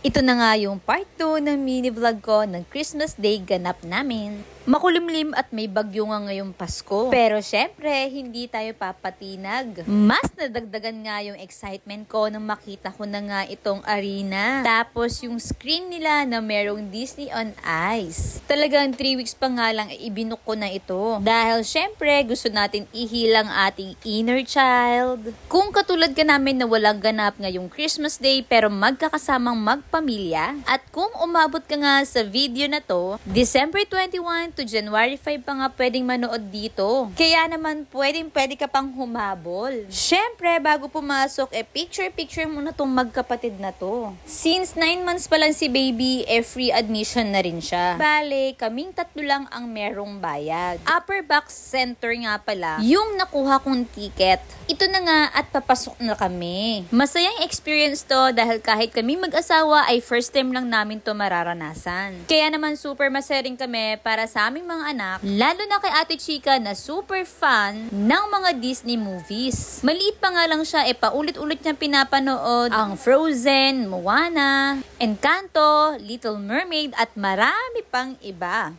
Ito na nga yung part 2 ng mini vlog ko ng Christmas Day ganap namin. Makulimlim at may bagyo nga ngayong Pasko. Pero syempre, hindi tayo papatinag. Mas nadagdagan nga yung excitement ko nang makita ko na nga itong arena. Tapos yung screen nila na merong Disney on Ice. Talagang 3 weeks pa nga lang ibinuk ko na ito. Dahil syempre, gusto natin ihilang ating inner child. Kung katulad ka namin na walang ganap ngayong Christmas Day pero magkakasamang magpamilya. At kung umabot ka nga sa video na to, December 21 to January 5 pa nga pwedeng manood dito. Kaya naman pwede ka pang humabol. Syempre, bago pumasok, picture muna tong magkapatid na to. Since 9 months pa lang si baby, free admission na rin siya. Bale, kaming tatlo lang ang merong bayad. Upper box center nga pala, yung nakuha kong ticket. Ito na nga at papasok na kami. Masayang experience to dahil kahit kami mag-asawa ay first time lang namin to mararanasan. Kaya naman super masaya rin kami para sa aming mga anak, lalo na kay Ate Chika na super fan ng mga Disney movies. Maliit pa nga lang siya, paulit-ulit niya pinapanood ang Frozen, Moana, Encanto, Little Mermaid at marami pang iba.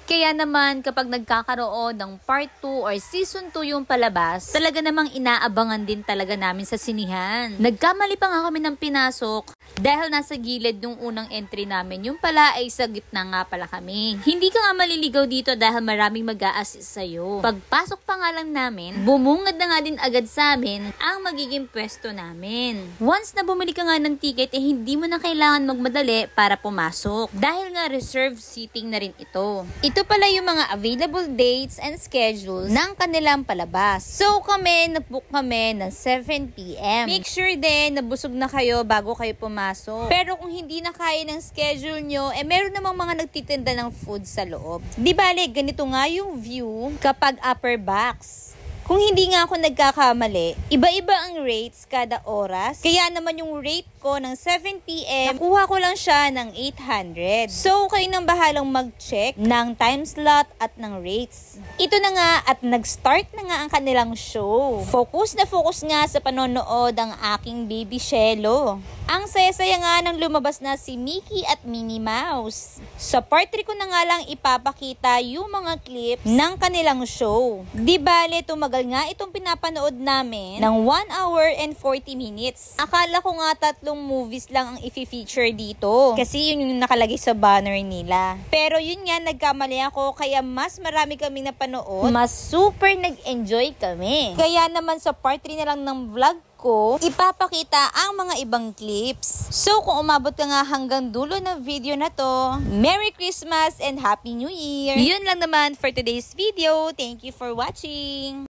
Kaya naman kapag nagkakaroon ng part 2 or season 2 yung palabas, talaga namang inaabangan din talaga namin sa sinihan. Nagkamali pa nga kami ng pinasok dahil nasa gilid nung unang entry namin. Yung pala ay sa gitna nga pala kami. Hindi ka nga maliligaw dito dahil maraming mag-a-assist sa'yo. Pagpasok pa nga lang namin, bumungad na nga din agad sa amin ang magiging pwesto namin. Once na bumili ka nga ng ticket, hindi mo na kailangan magmadali para pumasok. Dahil nga reserved seating na rin ito. Ito pala yung mga available dates and schedules ng kanilang palabas. So nag-book kami ng 7 p.m. Make sure din na busog na kayo bago kayo pumasok. Pero kung hindi na kaya ng schedule nyo, meron namang mga nagtitinda ng food sa loob. Di bale, ganito nga yung view kapag upper box. Kung hindi nga ako nagkakamali, iba-iba ang rates kada oras. Kaya naman yung rate ko ng 7 p.m, nakuha ko lang siya ng 800. So, kayo nang bahalang mag-check ng time slot at ng rates. Ito na nga at nag-start na nga ang kanilang show. Focus na focus nga sa panonood ang aking baby Shelo. Ang saya-saya nga nang lumabas na si Mickey at Minnie Mouse. Sa part 3 ko na nga lang ipapakita yung mga clips ng kanilang show. Di bale, tumagal nga itong pinapanood namin ng 1 hour and 40 minutes. Akala ko nga 3 movies lang ang i-feature dito. Kasi yun yung nakalagay sa banner nila. Pero yun nga, nagkamali ako kaya mas marami kami napanood. Mas super nag-enjoy kami. Kaya naman sa part 3 na lang ng vlog ko, ipapakita ang mga ibang clips. So, kung umabot ka nga hanggang dulo ng video na to, Merry Christmas and Happy New Year! Yun lang naman for today's video. Thank you for watching!